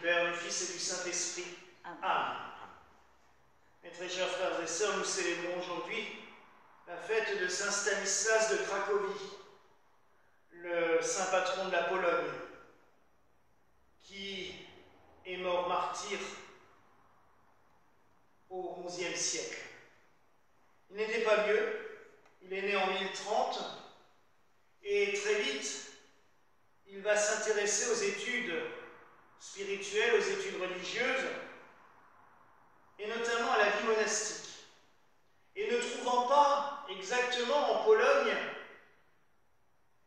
Père, du Fils et du Saint-Esprit. Amen. Mes très chers frères et sœurs, nous célébrons aujourd'hui la fête de Saint Stanislas de Cracovie, le saint patron de la Pologne, qui est mort martyr au XIe siècle. Il n'était pas vieux, il est né en 1030, et très vite, il va s'intéresser aux études spirituelles, aux études religieuses, et notamment à la vie monastique. Et ne trouvant pas exactement en Pologne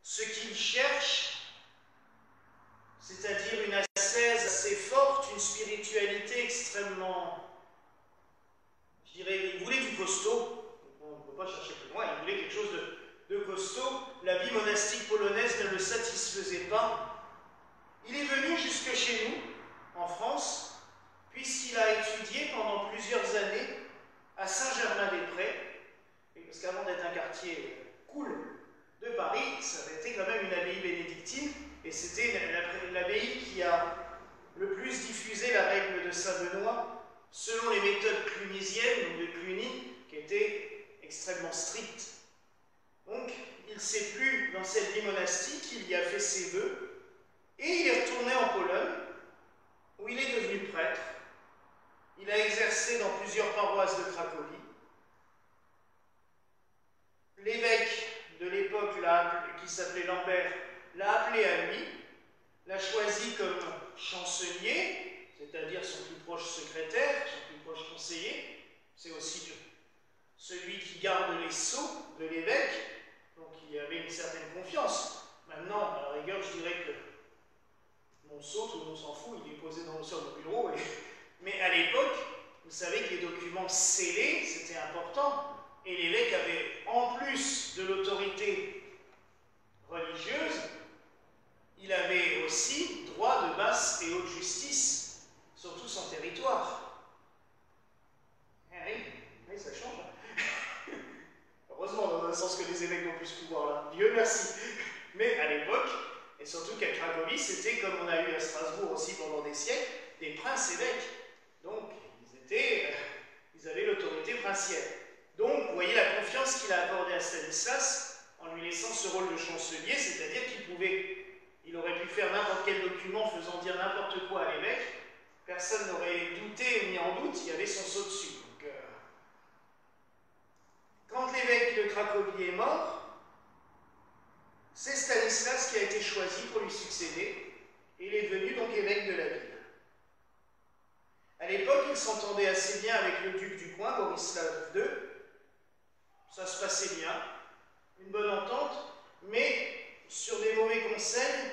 ce qu'il cherche, c'est-à-dire une ascèse assez forte, une spiritualité extrêmement, je dirais, il voulait du costaud, on ne peut pas chercher plus loin, il voulait quelque chose de costaud, la vie monastique polonaise ne le satisfaisait pas. Il est venu jusque chez nous, en France, puisqu'il a étudié pendant plusieurs années à Saint-Germain-des-Prés, parce qu'avant d'être un quartier cool de Paris, ça avait été quand même une abbaye bénédictine, et c'était l'abbaye qui a le plus diffusé la règle de Saint-Benoît, selon les méthodes clunisiennes, donc de Cluny, qui étaient extrêmement strictes. Donc, il s'est plu dans cette vie monastique, il y a fait ses vœux, et il est retourné en Pologne, où il est devenu prêtre. Il a exercé dans plusieurs paroisses de Cracovie. L'évêque de l'époque, qui s'appelait Lambert, l'a appelé à lui, l'a choisi comme chancelier, c'est-à-dire son plus proche secrétaire, son plus proche conseiller. C'est aussi celui qui garde les sceaux de l'évêque, donc il y avait une certaine confiance. Maintenant, à la rigueur, je dirais que mon sceau, tout le monde s'en fout, il est posé sur mon bureau. Mais à l'époque, vous savez que les documents scellés, c'était important. Et l'évêque avait, en plus de l'autorité religieuse, il avait aussi droit de basse et haute justice sur tout son territoire. Oui, ça change. Heureusement, dans un sens que les évêques n'ont plus ce pouvoir-là. Dieu merci. Mais à l'époque, et surtout qu'à Cracovie, c'était comme on a eu à Strasbourg aussi pendant des siècles, des princes-évêques. Donc, ils avaient l'autorité princière. Donc, vous voyez la confiance qu'il a accordée à Stanislas en lui laissant ce rôle de chancelier, c'est-à-dire il aurait pu faire n'importe quel document faisant dire n'importe quoi à l'évêque, personne n'aurait douté ou mis en doute, il y avait son sceau dessus. Donc, quand l'évêque de Cracovie est mort, c'est Stanislas qui a été choisi pour lui succéder, et il est devenu donc évêque de la ville. À l'époque, il s'entendait assez bien avec le duc du coin, Borislav II. Ça se passait bien, une bonne entente, mais sur des mauvais conseils,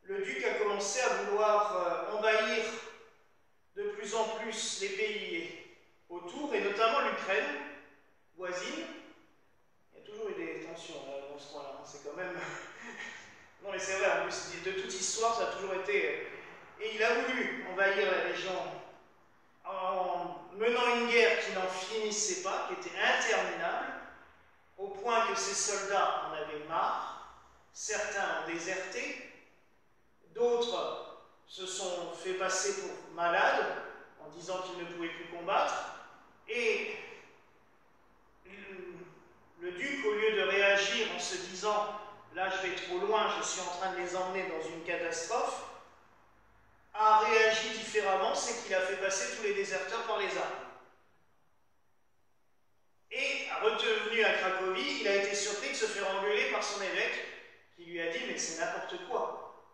le duc a commencé à vouloir envahir de plus en plus les pays autour, et notamment l'Ukraine voisine. Il y a toujours eu des tensions dans ce coin-là, c'est quand même... Non mais c'est vrai, en plus, de toute histoire, ça a toujours été... Et il a voulu envahir la région en menant une guerre qui n'en finissait pas, qui était interminable, au point que ses soldats en avaient marre, certains ont déserté, d'autres se sont fait passer pour malades en disant qu'ils ne pouvaient plus combattre, et le duc, au lieu de réagir en se disant « là je vais trop loin, je suis en train de les emmener dans une catastrophe », a réagi différemment, c'est qu'il a fait passer tous les déserteurs par les armes. Et, revenu à Cracovie, il a été surpris de se faire engueuler par son évêque, qui lui a dit « mais c'est n'importe quoi,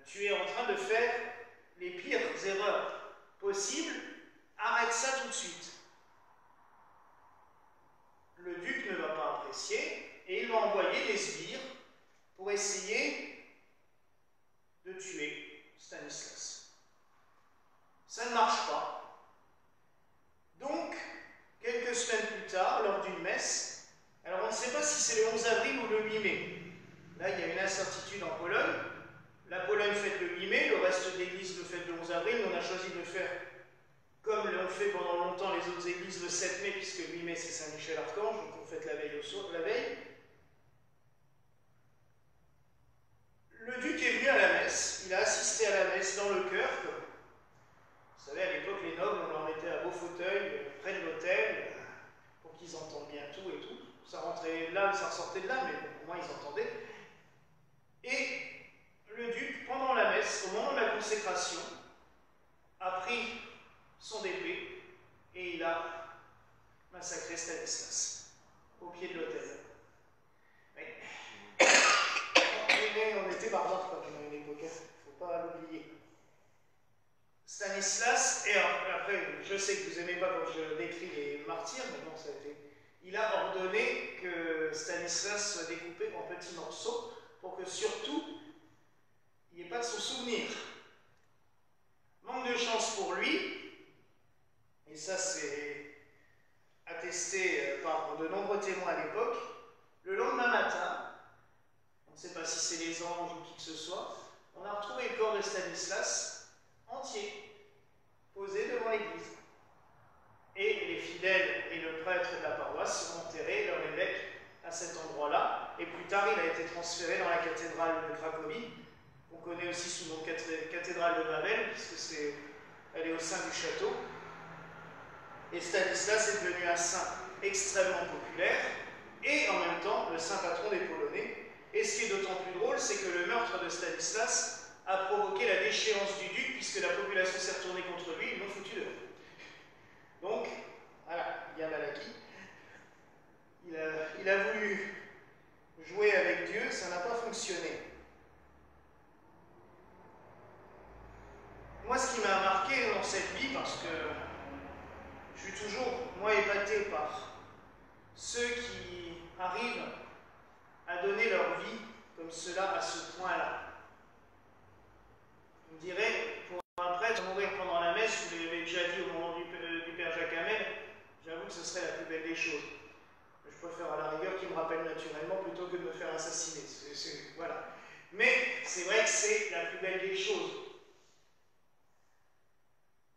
tu es en train de faire les pires erreurs possibles, arrête ça tout de suite ». Le duc ne va pas apprécier, et il va envoyer des sbires pour essayer de tuer Stanislas. Ça ne marche pas. Donc, quelques semaines plus tard, lors d'une messe, alors on ne sait pas si c'est le 11 avril ou le 8 mai. Là, il y a une incertitude en Pologne. La Pologne fête le 8 mai, le reste de l'Église le fête le 11 avril. On a choisi de le faire comme l'ont fait pendant longtemps les autres églises le 7 mai, puisque le 8 mai c'est Saint-Michel-Archange, donc on fête la veille au soir, la veille. le duc est venu à la messe, il a assisté à la messe dans le chœur. Vous savez, à l'époque, les nobles, on leur mettait un beau fauteuil près de l'autel pour qu'ils entendent bien tout et tout. Ça rentrait de là, ça ressortait de là, mais bon, au moins ils entendaient. Et le duc, pendant la messe, au moment de la consécration, a pris son épée et il a massacré Stanislas au pied de l'autel. On était barbares quand même à une époque, il ne faut pas l'oublier. Stanislas, et après, je sais que vous n'aimez pas quand je décris les martyrs, mais bon, ça a été. Il a ordonné que Stanislas soit découpé en petits morceaux pour que surtout il n'y ait pas de son souvenir. Manque de chance pour lui, et ça c'est attesté par de nombreux témoins à l'époque, le lendemain matin, on ne sait pas si c'est les anges ou qui que ce soit, on a retrouvé le corps de Stanislas entier, posé devant l'église. Et les fidèles et le prêtre de la paroisse sont enterrés, leur évêque, à cet endroit-là. Et plus tard, il a été transféré dans la cathédrale de Cracovie, qu'on connaît aussi sous le nom de cathédrale de Babel, puisque elle est au sein du château. Et Stanislas est devenu un saint extrêmement populaire, et en même temps le saint patron des Polonais. Et ce qui est d'autant plus drôle, c'est que le meurtre de Stanislas a provoqué la déchéance du duc, puisque la population s'est retournée contre lui, ils l'ont foutu dehors. Donc, voilà, il y a Malachie. Il a voulu jouer avec Dieu, ça n'a pas fonctionné. Moi, ce qui m'a marqué dans cette vie, parce que je suis toujours, moi, épaté par ceux qui arrivent à donner leur vie comme cela, à ce point-là. Vous me direz, pour un prêtre, mourir pendant la messe, vous l'avez déjà dit au moment du père Jacques Hamel, j'avoue que ce serait la plus belle des choses. Je préfère à la rigueur qu'il me rappelle naturellement plutôt que de me faire assassiner. Voilà. Mais c'est vrai que c'est la plus belle des choses.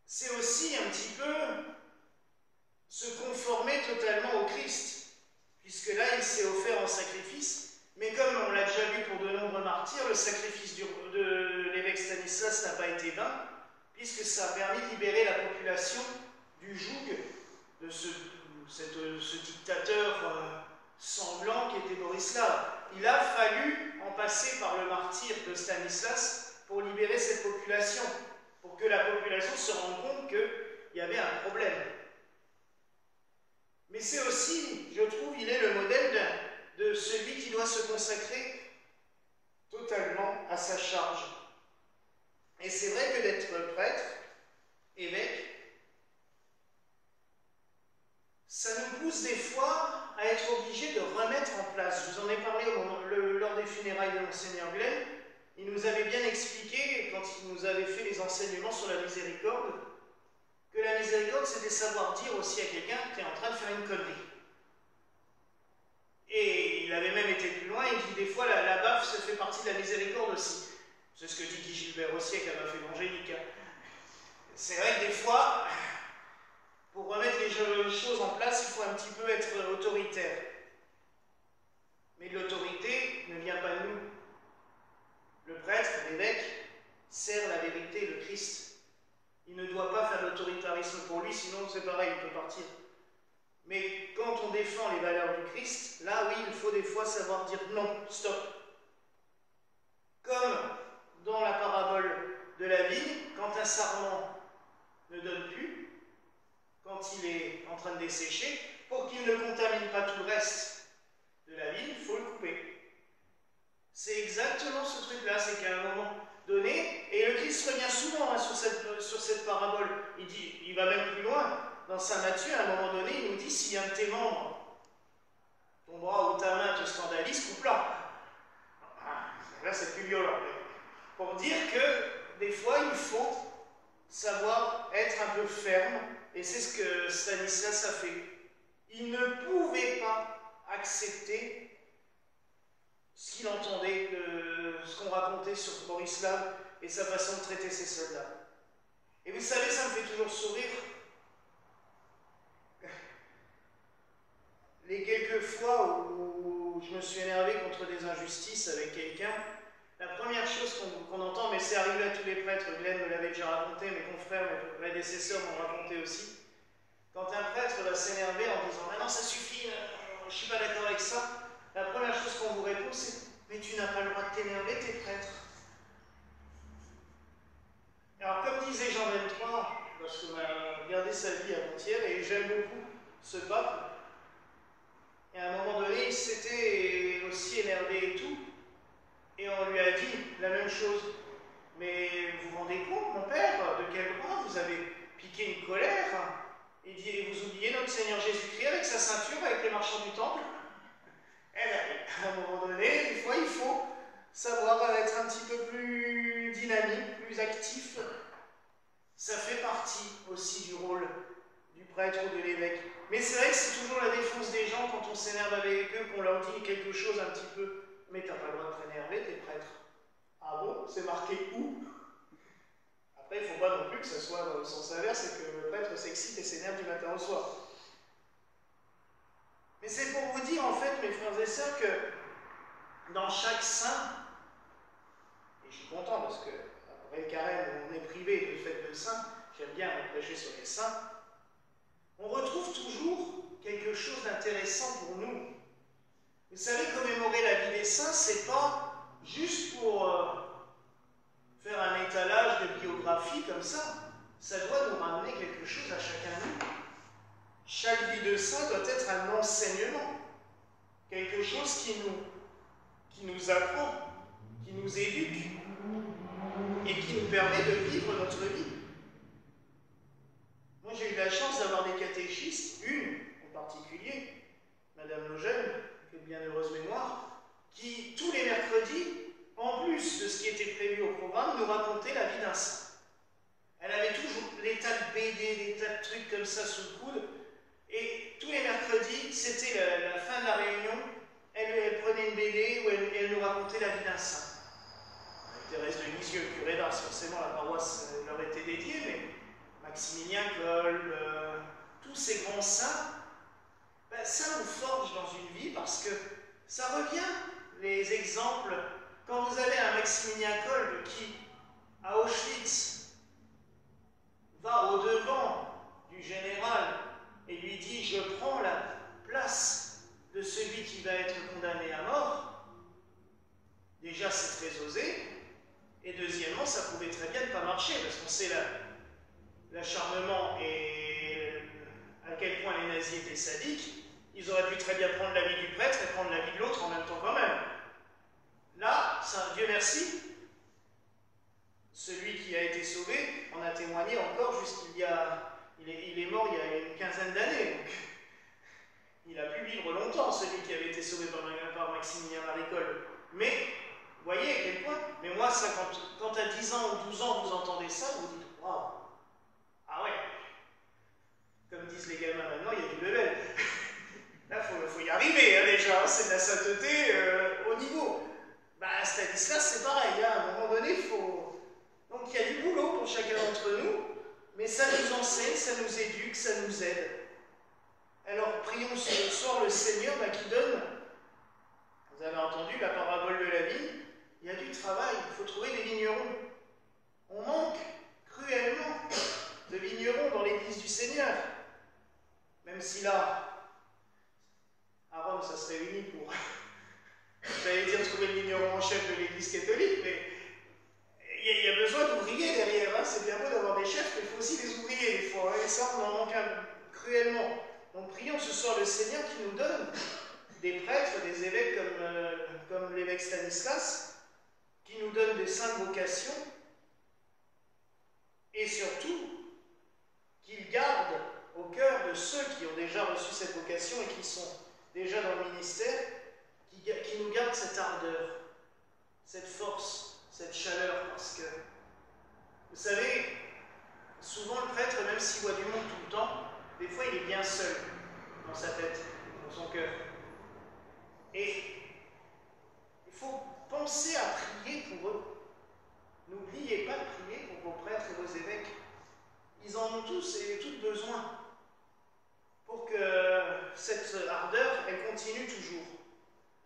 C'est aussi un petit peu se conformer totalement au Christ, puisque là, il s'est offert en sacrifice, mais comme on l'a déjà vu pour de nombreux martyrs, le sacrifice de l'évêque Stanislas n'a pas été vain, puisque ça a permis de libérer la population du joug de ce dictateur sanglant qui était Borislav. Il a fallu en passer par le martyre de Stanislas pour libérer cette population, pour que la population se rende compte qu'il y avait un problème. Mais c'est aussi, je trouve, il est le modèle de celui qui doit se consacrer totalement à sa charge. Et c'est vrai que d'être prêtre, évêque, ça nous pousse des fois à être obligés de remettre en place. Je vous en ai parlé lors des funérailles de Monseigneur Glenn. Il nous avait bien expliqué, quand il nous avait fait les enseignements sur la miséricorde, que la miséricorde, c'était savoir dire aussi à quelqu'un que tu es en train de faire une connerie. Et il avait même été plus loin, il dit des fois la baffe, ça fait partie de la miséricorde aussi. C'est ce que dit Guy Gilbert aussi avec la baffe évangélique. C'est vrai que des fois, pour remettre les choses en place, il faut un petit peu être autoritaire. Mais l'autorité ne vient pas de nous. Le prêtre, l'évêque, sert la vérité, le Christ. Il ne doit pas faire l'autoritarisme pour lui, sinon c'est pareil, il peut partir. Mais quand on défend les valeurs du Christ, là oui, il faut des fois savoir dire non, stop. Comme dans la parabole de la vigne, quand un sarment ne donne plus, quand il est en train de dessécher, pour qu'il ne contamine pas tout le reste de la vigne, il faut le couper. C'est exactement ce truc-là, c'est qu'à un moment donné, et le Christ revient souvent sur cette parabole, il va même plus loin, dans Saint Matthieu, à un moment donné, il nous dit, si un de tes membres, ton bras ou ta main te scandalise, coupe-la. Là, c'est plus violent. Pour dire que, des fois, il faut savoir être un peu ferme, et c'est ce que Stanislas a fait. Il ne pouvait pas accepter ce qu'il entendait, ce qu'on racontait sur Borislav et sa façon de traiter ses soldats. Et vous savez, ça me fait toujours sourire. Les quelques fois où je me suis énervé contre des injustices avec quelqu'un, la première chose qu'on entend, mais c'est arrivé à tous les prêtres, Glenn me l'avait déjà raconté, mes confrères, mes prédécesseurs m'ont raconté aussi, quand un prêtre va s'énerver en disant « Maintenant ça suffit, je ne suis pas d'accord avec ça », la première chose qu'on vous répond c'est « Mais tu n'as pas le droit de t'énerver, t'es prêtre ». Alors comme disait Jean 23, parce qu'on a regardé sa vie avant-hier, et j'aime beaucoup ce pape, et à un moment donné il s'était aussi énervé et tout, et on lui a dit la même chose. Mais vous vous rendez compte, mon père, de quel droit vous avez piqué une colère? Il dit, et vous oubliez notre Seigneur Jésus-Christ avec sa ceinture, avec les marchands du temple? Eh bien, à un moment donné, des fois, il faut savoir être un petit peu plus dynamique, plus actif. Ça fait partie aussi du rôle du prêtre ou de l'évêque. Mais c'est vrai que c'est toujours la défense des gens quand on s'énerve avec eux, qu'on leur dit quelque chose un petit peu. Mais t'as pas le droit de t'énerver, t'es prêtre. Ah bon? C'est marqué où? Après, il ne faut pas non plus que ce soit dans le sens inverse et que le prêtre s'excite et s'énerve du matin au soir. Mais c'est pour vous dire, en fait, mes frères et sœurs, que dans chaque saint, et je suis content parce que après le carême où on est privé de fête de saint, j'aime bien prêcher sur les saints, on retrouve toujours quelque chose d'intéressant pour nous. Vous savez, commémorer la vie des saints, c'est pas juste pour faire un étalage de biographie comme ça. Ça doit nous ramener quelque chose à chacun de nous. Chaque vie de saint doit être un enseignement, quelque chose qui nous apprend, qui nous éduque et qui nous permet de vivre notre vie. Moi, j'ai eu la chance d'avoir des catéchistes, une en particulier, Madame Lejeune, qui est de bienheureuse mémoire, qui, tous les mercredis, en plus de ce qui était prévu au programme, nous racontait la vie d'un saint. Elle avait toujours des tas de BD, des tas de trucs comme ça sous le coude, et tous les mercredis, c'était la fin de la réunion, elle prenait une BD où elle nous racontait la vie d'un saint. Thérèse de Lisieux, curé d'Ars, forcément la paroisse leur était dédiée, mais Maximilien Kolb, tous ces grands saints, ben, ça nous forge dans une vie parce que ça revient, les exemples. Quand vous avez un Maximilien Kolb qui, à Auschwitz, va au-devant du général et lui dit « Je prends la place de celui qui va être condamné à mort », déjà c'est très osé, et deuxièmement, ça pouvait très bien ne pas marcher, parce qu'on sait l'acharnement et à quel point les nazis étaient sadiques. Ils auraient pu très bien prendre la vie du prêtre et prendre la vie de l'autre en même temps quand même. Là, Dieu merci, celui qui a été sauvé en a témoigné encore jusqu'il y a... Il est mort il y a une quinzaine d'années, donc il a pu vivre longtemps, celui qui avait été sauvé par Maximilien Marie Kolb. Mais, vous voyez à quel point. Mais moi, ça, quand à 10 ans ou 12 ans, vous entendez ça, vous dites « Waouh! Ah ouais !» Comme disent les gamins maintenant, il y a du level. Là, il faut y arriver, hein, déjà. Hein, c'est de la sainteté au niveau. Bah, Stanislas, c'est pareil. Hein, à un moment donné, il faut... Donc, il y a du boulot pour chacun d'entre nous, mais ça nous enseigne, ça nous éduque, ça nous aide. Alors, prions ce soir le Seigneur qui donne... Vous avez entendu la parabole de la vigne. Il y a du travail, il faut trouver des vignerons. On manque cruellement de vignerons dans l'église du Seigneur. Même si là, à Rome, ça se réunit pour, j'allais dire, trouver le vigneron en chef de l'église catholique, mais il y a besoin d'ouvriers derrière. Hein. C'est bien beau d'avoir des chefs, mais il faut aussi des ouvriers des fois. Hein. Et ça, on en manque cruellement. Donc prions ce soir le Seigneur qui nous donne des prêtres, des évêques comme l'évêque Stanislas, qui nous donne des saintes vocations, et surtout qu'il garde au cœur de ceux qui ont déjà reçu cette vocation et qui sont déjà dans le ministère, qui nous garde cette ardeur, cette force, cette chaleur, parce que, vous savez, souvent le prêtre, même s'il voit du monde tout le temps, des fois il est bien seul dans sa tête, dans son cœur. Et il faut penser à prier pour eux. N'oubliez pas de prier pour vos prêtres et vos évêques. Ils en ont tous et toutes besoin pour que cette ardeur, elle continue toujours.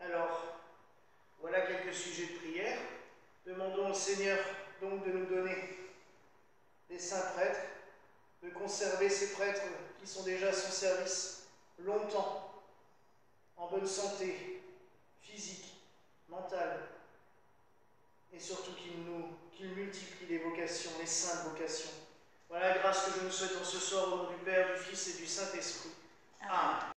Alors, voilà quelques sujets de prière. Demandons au Seigneur donc de nous donner des saints prêtres, de conserver ces prêtres qui sont déjà à son service longtemps, en bonne santé physique, mentale, et surtout qu'il multiplie les vocations, les saintes vocations. Voilà la grâce que je nous souhaite en ce soir au nom du Père, du Fils et du Saint-Esprit. Amen.